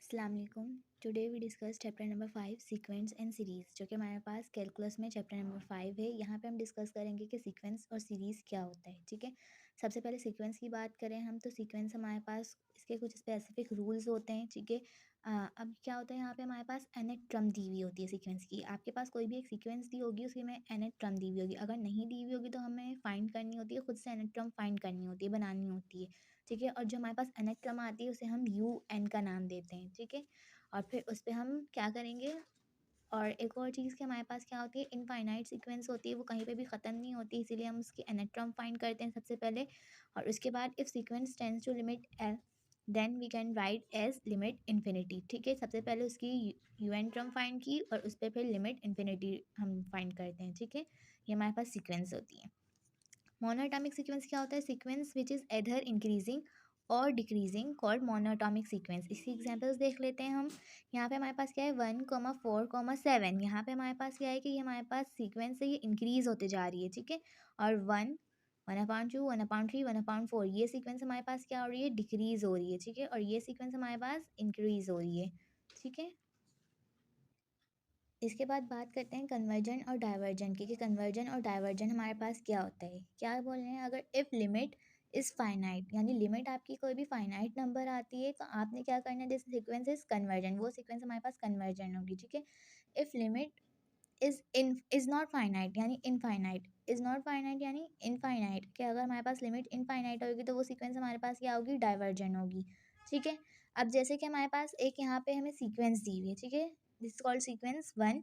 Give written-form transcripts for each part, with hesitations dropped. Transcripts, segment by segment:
अस्सलाम वालेकुम। Today we discuss chapter number 5 sequence and series, जो कि हमारे पास कैलकुलस में चैप्टर नंबर 5 है। यहाँ पे हम डिस्कस करेंगे कि सीक्वेंस और सीरीज़ क्या होता है। ठीक है, सबसे पहले सीक्वेंस की बात करें हम, तो सीक्वेंस हमारे पास इसके कुछ स्पेसिफिक रूल्स होते हैं। ठीक है, अब क्या होता है, यहाँ पे हमारे पास nth टर्म दी हुई होती है सीक्वेंस की। आपके पास कोई भी एक सीक्वेंस दी होगी, उसकी में nth टर्म दी हुई होगी। अगर नहीं दी हुई होगी तो हमें फाइंड करनी होती है, खुद से nth टर्म फाइंड करनी होती है, बनानी होती है। ठीक है, और जो हमारे पास nth टर्म आती है उसे हम यू एन का नाम देते हैं। ठीक है, और फिर उस पे हम क्या करेंगे। और एक और चीज़ कि हमारे पास क्या होती है, इनफाइनाइट सीक्वेंस होती है, वो कहीं पे भी ख़त्म नहीं होती, इसीलिए हम उसकी nth टर्म फाइंड करते हैं सबसे पहले। और उसके बाद if sequence tends to limit L, then we can write as limit infinity. ठीक है, सबसे पहले उसकी यू एन टर्म फाइंड की और उस पर फिर लिमिट इन्फिनिटी हम फाइंड करते हैं। ठीक है, ये हमारे पास सीक्वेंस होती है। मोनोटॉमिक सीक्वेंस क्या होता है, sequence which is either increasing और डिक्रीजिंग कॉल्ड मोनोटॉमिक सीक्वेंस। इसकी एग्जांपल्स देख लेते हैं हम। यहाँ पे हमारे पास क्या है, 1,4,7। यहाँ पे हमारे पास क्या है कि ये हमारे पास सीक्वेंस है, ये इंक्रीज होते जा रही है। ठीक है, और 1/2, 1/3, 1/4, ये सीक्वेंस हमारे पास क्या हो रही है, डिक्रीज हो रही है। ठीक है, और ये सीक्वेंस हमारे पास इंक्रीज हो रही है। ठीक है, इसके बाद बात करते हैं कन्वर्जन और डाइवर्जन की, कि कन्वर्जन और डाइवर्जन हमारे पास क्या होता है। क्या बोल रहे हैं, अगर इफ़ लिमिट इज़ फाइनाइट, यानी लिमिट आपकी कोई भी फाइनाइट नंबर आती है तो आपने क्या करना है, दिस सीक्वेंस इज कन्वर्जन, वो सीक्वेंस हमारे पास कन्वर्जन होगी। ठीक है, if limit is not finite यानी इनफाइनाइट, इज़ नॉट फाइनाइट यानी इनफाइनाइट, कि अगर हमारे पास लिमिट इनफाइनाइट होगी तो वो सीक्वेंस हमारे पास क्या होगी, डाइवर्जन होगी। ठीक है, अब जैसे कि हमारे पास एक यहाँ पे हमें सीक्वेंस दी हुई है। ठीक है, दिस कॉल्ड सीक्वेंस 1/4,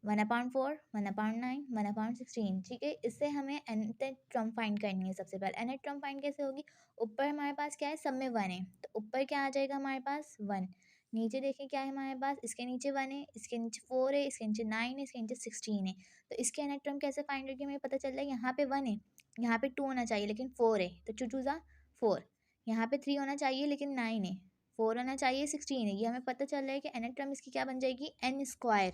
1/9, 1/16। ठीक है, इससे हमें nth टर्म फाइंड करनी है। सबसे पहले nth टर्म फाइंड कैसे होगी, ऊपर हमारे पास क्या है, सब में 1 है, तो ऊपर क्या आ जाएगा हमारे पास 1। नीचे देखें क्या है हमारे पास, इसके नीचे 1 है, इसके नीचे 4 है, इसके नीचे 9 है, इसके नीचे 16 है। तो इसके nth टर्म कैसे फाइंड करके हमें पता चल रहा है, यहाँ पे 1 है, यहाँ पे 2 होना चाहिए लेकिन 4 है, तो 2 2 ज़ा 4। यहाँ पे 3 होना चाहिए लेकिन 9 है, 4 होना चाहिए 16 है। ये हमें पता चल रहा है कि nth टर्म इसकी क्या बन जाएगी, n स्क्वायर।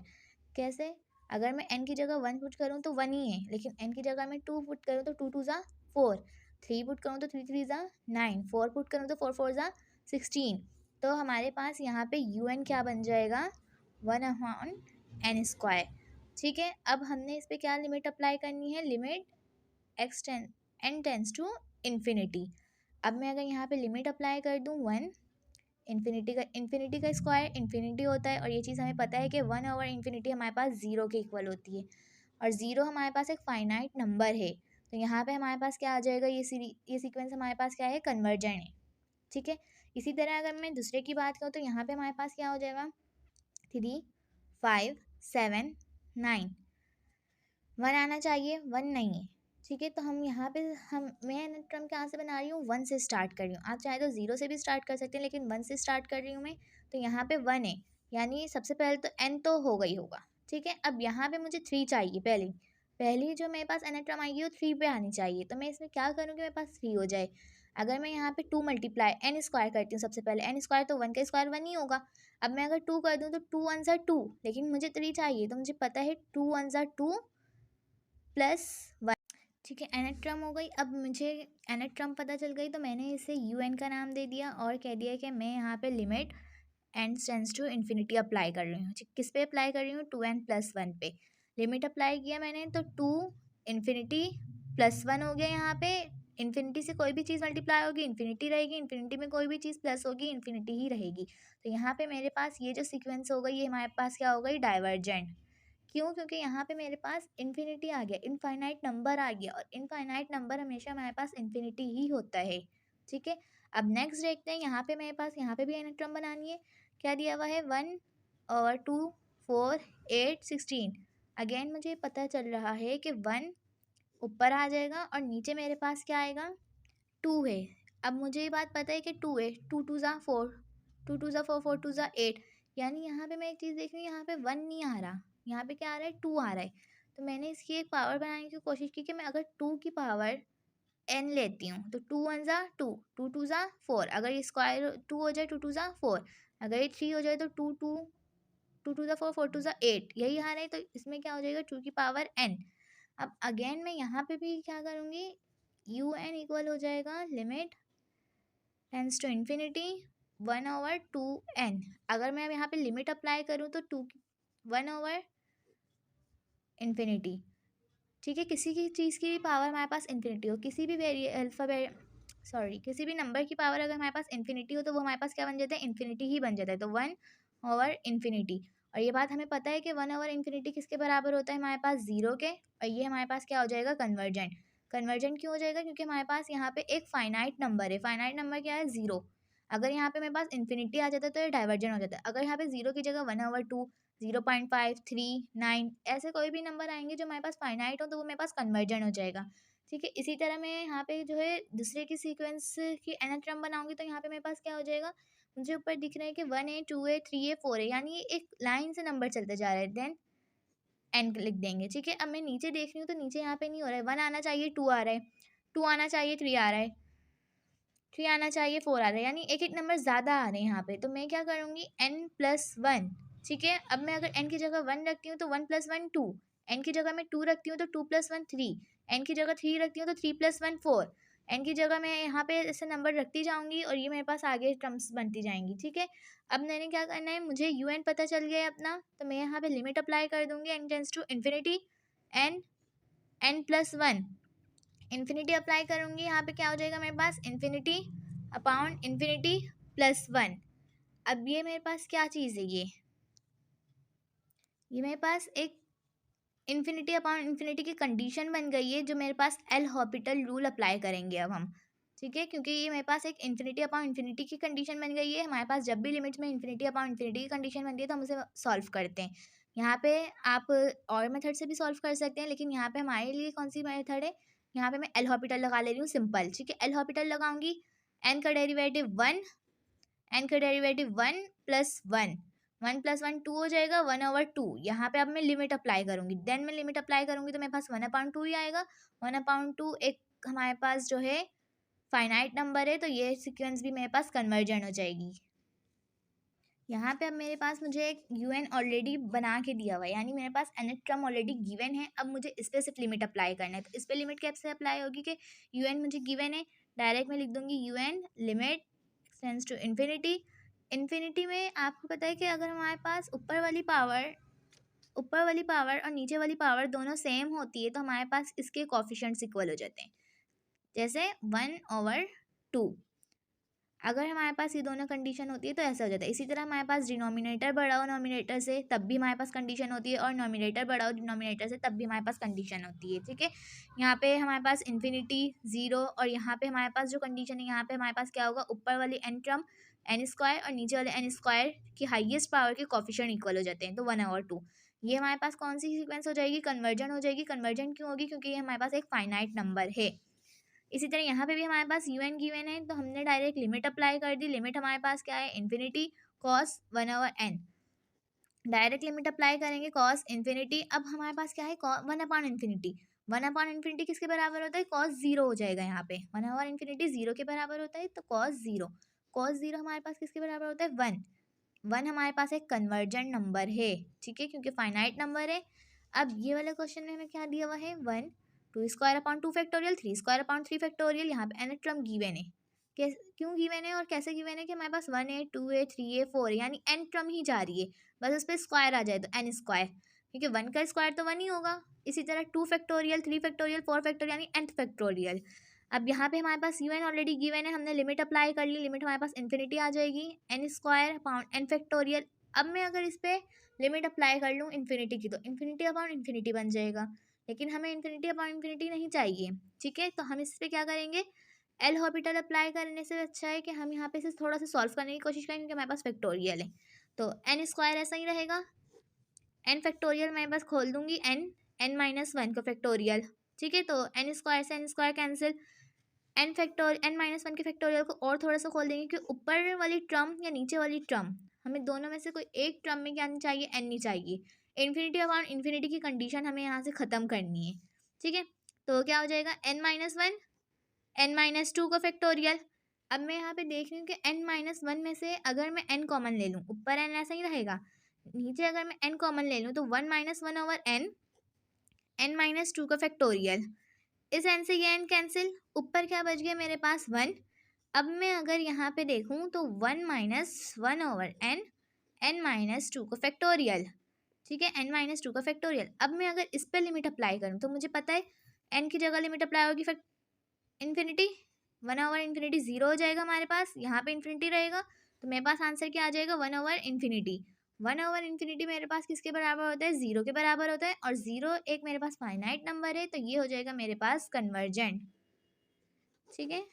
कैसे, अगर मैं n की जगह 1 पुट करूँ तो 1 ही है, लेकिन n की जगह मैं 2 पुट करूँ तो 2 2 ज़ा 4, 3 पुट करूँ तो 3 3 ज़ा 9, 4 पुट करूँ तो 4 4 ज़ा 16। तो हमारे पास यहाँ पे यू एन क्या बन जाएगा, 1/n²। ठीक है, अब हमने इस पर क्या लिमिट अप्लाई करनी है, limit n tends to infinity. अब मैं अगर यहाँ पे लिमिट अप्लाई कर दूँ 1, इन्फिनिटी का स्क्वायर इन्फिनिटी होता है, और ये चीज़ हमें पता है कि 1/इन्फिनिटी हमारे पास ज़ीरो के इक्वल होती है, और ज़ीरो हमारे पास एक फाइनाइट नंबर है। तो यहाँ पे हमारे पास क्या आ जाएगा, ये सीक्वेंस हमारे पास क्या है, कन्वर्जन है। ठीक है, इसी तरह अगर मैं दूसरे की बात करूँ तो यहाँ पे हमारे पास क्या हो जाएगा, 3, 5, 7, 9, 1 आना चाहिए, 1 नहीं है। ठीक है, तो हम यहाँ पे मैं टर्म कहाँ से बना रही हूँ, 1 से स्टार्ट कर रही हूँ। आप चाहे तो 0 से भी स्टार्ट कर सकते हैं, लेकिन 1 से स्टार्ट कर रही हूँ मैं, तो यहाँ पे 1 है, यानी सबसे पहले तो n तो हो गई होगा। ठीक है, अब यहाँ पे मुझे 3 चाहिए, पहली जो मेरे पास n टर्म आएगी वो 3 पे आनी चाहिए। तो मैं इसमें क्या करूँगी, मेरे पास 3 हो जाए। अगर मैं यहाँ पे 2 मल्टीप्लाई n स्क्वायर करती हूँ, सबसे पहले n स्क्वायर तो 1 का स्क्वायर 1 ही होगा। अब मैं अगर 2 कर दूँ तो 2 1 ज़ा 2, लेकिन मुझे 3 चाहिए, तो मुझे पता है 2 1 ज़ा 2 +1। ठीक है, nth टर्म हो गई। अब मुझे nth टर्म पता चल गई, तो मैंने इसे यू एन का नाम दे दिया और कह दिया कि मैं यहाँ पे limit n tends to infinity apply कर रही हूँ। किस पे अप्लाई कर रही हूँ, 2n+1 पे लिमिट अप्लाई किया मैंने, तो 2 इन्फिनिटी +1 हो गया। यहाँ पे इन्फिनिटी से कोई भी चीज़ मल्टीप्लाई होगी इन्फिनिटी रहेगी, इन्फिनिटी में कोई भी चीज़ प्लस होगी इन्फिनिटी ही रहेगी। तो यहाँ पे मेरे पास ये जो सीक्वेंस हो गई, ये हमारे पास क्या हो गई, डाइवर्जेंट। क्यों, क्योंकि यहाँ पे मेरे पास इन्फिनिटी आ गया, इनफाइनाइट नंबर आ गया, और इनफाइनाइट नंबर हमेशा हमारे पास इन्फिनिटी ही होता है। ठीक है, अब नेक्स्ट देखते हैं, यहाँ पे मेरे पास यहाँ पे भी nth टर्म बनानी है। क्या दिया हुआ है, 1/2, 4, 8, 16। अगेन मुझे पता चल रहा है कि 1 ऊपर आ जाएगा और नीचे मेरे पास क्या आएगा, 2 है। अब मुझे ये बात पता है कि 2 है, 2 2 ज़ा 4, 2 2 ज़ा 4, 4 2 ज़ा 8, यानी यहाँ पे मैं एक चीज़ देख रही हूँ, यहाँ पे 1 नहीं आ रहा, यहाँ पे क्या आ रहा है, 2 आ रहा है। तो मैंने इसकी एक पावर बनाने की कोशिश की कि मैं अगर 2 की पावर n लेती हूँ तो 2 1 ज़ा 2, 2 2 ज़ा 4, अगर ये स्क्वायर 2 हो जाए 2 2 ज़ा 4, अगर ये 3 हो जाए तो 2 2, 2 2 ज़ा 4, 4 2 ज़ा 8, यही आ रहा है। तो इसमें क्या हो जाएगा, 2 की पावर n। अब अगेन मैं यहाँ पे भी क्या करूँगी, यू एन इक्वल हो जाएगा limit tense to infinity 1/2n। अगर मैं अब यहाँ पे लिमिट अप्लाई करूँ तो 1/∞। ठीक है, किसी की चीज़ की भी पावर हमारे पास इन्फिनिटी हो, किसी भी किसी भी नंबर की पावर अगर हमारे पास इन्फिनिटी हो तो वो हमारे पास क्या बन जाता है, इन्फिनिटी ही बन जाता है। तो 1/∞। और ये बात हमें पता है कि 1/∞ किसके बराबर होता है, हमारे पास ज़ीरो के। और ये हमारे पास क्या हो जाएगा, कन्वर्जेंट। कन्वर्जेंट क्यों हो जाएगा, क्योंकि हमारे पास यहाँ पे एक फाइनाइट नंबर है। फाइनाइट नंबर क्या है, ज़ीरो। अगर यहाँ पे मेरे पास इन्फिनिटी आ जाता है तो ये डाइवर्जेंट हो जाता है। अगर यहाँ पे ज़ीरो की जगह 1/2, 0.5, 3, 9 ऐसे कोई भी नंबर आएंगे जो हमारे पास फाइनाइट हो तो वो मेरे पास कन्वर्जन हो जाएगा। ठीक है, इसी तरह मैं यहाँ पे जो है दूसरे की सीक्वेंस की nth टर्म बनाऊंगी तो यहाँ पे मेरे पास क्या हो जाएगा, मुझे ऊपर दिख रहा है कि 1 है, 2 है, 3 है, 4 है, यानी ये एक लाइन से नंबर चलते जा रहे हैं। देन एन लिख देंगे। ठीक है, अब मैं नीचे देख रही हूँ तो नीचे यहाँ पे नहीं हो रहा है, 1 आना चाहिए, 2 आ रहा है, 2 आना चाहिए, 3 आ रहा है, 3 आना चाहिए, 4 आ रहा है, यानी एक एक नंबर ज़्यादा आ रहे हैं यहाँ पे। तो मैं क्या करूँगी, n+1। ठीक है, अब मैं अगर n की जगह 1 रखती हूँ तो 1+1 2, n की जगह मैं 2 रखती हूँ तो 2+1 3, n की जगह 3 रखती हूँ तो 3+1 4, n की जगह मैं यहाँ पे ऐसे नंबर रखती जाऊँगी और ये मेरे पास आगे टर्म्स बनती जाएंगी। ठीक है, अब मैंने क्या करना है, मुझे un पता चल गया है अपना, तो मैं यहाँ पे लिमिट अप्लाई कर दूँगी, n →∞, n n+1 infinity apply करूँगी। यहाँ पे क्या हो जाएगा मेरे पास, इन्फिनिटी अपॉन इन्फिनिटी प्लस 1। अब ये मेरे पास क्या चीज़ है, ये मेरे पास एक इन्फिनिटी अपॉन इन्फिनिटी की कंडीशन बन गई है, जो मेरे पास एल हॉपिटल रूल अप्लाई करेंगे अब हम। ठीक है, क्योंकि ये मेरे पास एक इन्फिनिटी अपॉन इन्फिनिटी की कंडीशन बन गई है। हमारे पास जब भी लिमिट्स में इन्फिनिटी अपॉन इन्फिनिटी की कंडीशन बनती है तो हम उसे सॉल्व करते हैं। यहाँ पे आप और मेथड से भी सॉल्व कर सकते हैं, लेकिन यहाँ पे हमारे लिए कौन सी मेथड है, यहाँ पे मैं एल हॉपिटल लगा ले रही हूँ, सिंपल। ठीक है, एल हॉपिटल लगाऊंगी, एन का डेरिवेटिव 1, एन का डेरिवेटिव 1+1, 1+1 2 हो जाएगा, 1/2। यहाँ पे अब मैं लिमिट अप्लाई करूँगी, देन मैं लिमिट अप्लाई करूँगी तो मेरे पास 1/2 ही आएगा। 1/2 एक हमारे पास जो है फाइनाइट नंबर है, तो ये सीक्वेंस भी मेरे पास कन्वर्जेंट हो जाएगी। यहाँ पे अब मेरे पास मुझे एक un ऑलरेडी बना के दिया हुआ है, यानी मेरे पास nth टर्म ऑलरेडी गिवन है। अब मुझे इस पर सिर्फ लिमिट अप्लाई करना है, तो इस पर लिमिट कैसे अप्लाई होगी कि un मुझे गिवन है, डायरेक्ट मैं लिख दूंगी un limit extends to infinity. Infinity में आपको पता है कि अगर हमारे पास ऊपर वाली पावर और नीचे वाली पावर दोनों सेम होती है तो हमारे पास इसके कोफिशिएंट्स इक्वल हो जाते हैं, जैसे 1/2। अगर हमारे पास ये दोनों कंडीशन होती है तो ऐसा हो जाता है। इसी तरह हमारे पास डिनोमिनेटर बड़ा हो नॉमिनेटर से तब भी हमारे पास कंडीशन होती है, और नॉमिनेटर बड़ा हो डिनोमिनेटर से तब भी हमारे पास कंडीशन होती है। ठीक है, यहाँ पे हमारे पास इन्फिनिटी 0, और यहाँ पे हमारे पास जो कंडीशन है, यहाँ पे हमारे पास क्या होगा, ऊपर वाली n टर्म n² और नीचे वाले n² की हाईएस्ट पावर के कोफिशिएंट इक्वल हो जाते हैं, तो 1/2। ये हमारे पास कौन सी सीक्वेंस हो जाएगी, कन्वर्जन हो जाएगी। कन्वर्जन क्यों होगी, क्योंकि ये हमारे पास एक फाइनाइट नंबर है। इसी तरह यहाँ पे भी हमारे पास un गिवन है, तो हमने डायरेक्ट लिमिट अप्लाई कर दी। लिमिट हमारे पास क्या है, infinity cos 1/n, direct limit apply करेंगे कॉस इन्फिनिटी। अब हमारे पास क्या है, 1/∞। 1/∞ किसके बराबर होता है, कॉस 0 हो जाएगा। यहाँ पे 1/∞ 0 के बराबर होता है, तो कॉस 0, कॉस 0 हमारे पास किसके बराबर होता है, 1। 1 हमारे पास एक कन्वर्जेंट नंबर है। ठीक है, क्योंकि फाइनाइट नंबर है। अब ये वाले क्वेश्चन में हमें क्या दिया हुआ है, 1 2² फैक्टोरियल 3² फैक्टोरियल। यहाँ पे nth टर्म गिवन है, क्यों गिवन है और कैसे गिवन है कि हमारे पास 1 है, 2 है, 3 है, 4 है, यानी n टर्म ही जा रही है, बस उस पर स्क्वायर आ जाए तो n², क्योंकि 1 का स्क्वायर तो 1 ही होगा। इसी तरह 2 फैक्टोरियल 3 फैक्टोरियल 4 फैक्टोरियल यानी nth फैक्टोरियल। अब यहाँ पे हमारे पास un ऑलरेडी गिवन है, हमने लिमिट अप्लाई कर ली, लिमिट हमारे पास इन्फिनिटी आ जाएगी, n² फैक्टोरियल। अब मैं अगर इस पर लिमिट अप्लाई कर लूँ इन्फिनिटी की, तो इन्फिनिटी अपॉन इन्फिनिटी बन जाएगा, लेकिन हमें इन्फिनिटी अपॉन इन्फिनिटी नहीं चाहिए। ठीक है, तो हम इस पर क्या करेंगे, एल हॉपिटल अप्लाई करने से अच्छा है कि हम यहाँ पे इसे थोड़ा सा सॉल्व करने की कोशिश करें, क्योंकि हमारे पास फैक्टोरियल है। तो n² ऐसा ही रहेगा, n फैक्टोरियल मैं बस खोल दूंगी, n-1 का फैक्टोरियल। ठीक है, तो n² से n² कैंसिल, n-1 के फैक्टोरियल को और थोड़ा सा खोल देंगे कि ऊपर वाली टर्म या नीचे वाली टर्म, हमें दोनों में से कोई एक टर्म में क्या नहीं चाहिए, n नहीं चाहिए। इन्फिनिटी अपॉन इन्फिनिटी की कंडीशन हमें यहाँ से ख़त्म करनी है। ठीक है, तो क्या हो जाएगा, n-1 n-2 का फैक्टोरियल। अब मैं यहाँ पे देख रही हूँ कि n-1 में से अगर मैं n कॉमन ले लूँ, ऊपर n ऐसा ही रहेगा, नीचे अगर मैं n कॉमन ले लूँ तो 1-1/n n-2 का फैक्टोरियल। इस n से ये n कैंसिल, ऊपर क्या बच गया मेरे पास 1। अब मैं अगर यहाँ पे देखूँ तो 1 - 1/n, n-2 को फैक्टोरियल, ठीक है, n-2 का फैक्टोरियल। अब मैं अगर इस पर लिमिट अप्लाई करूँ तो मुझे पता है n की जगह लिमिट अप्लाई होगी इन्फिनिटी, 1/∞, 0 हो जाएगा हमारे पास, यहाँ पे इन्फिनिटी रहेगा, तो मेरे पास आंसर क्या आ जाएगा 1/∞। 1/∞ मेरे पास किसके बराबर होता है, 0 के बराबर होता है, और 0 एक मेरे पास फाइनाइट नंबर है, तो ये हो जाएगा मेरे पास कन्वर्जेंट, ठीक है।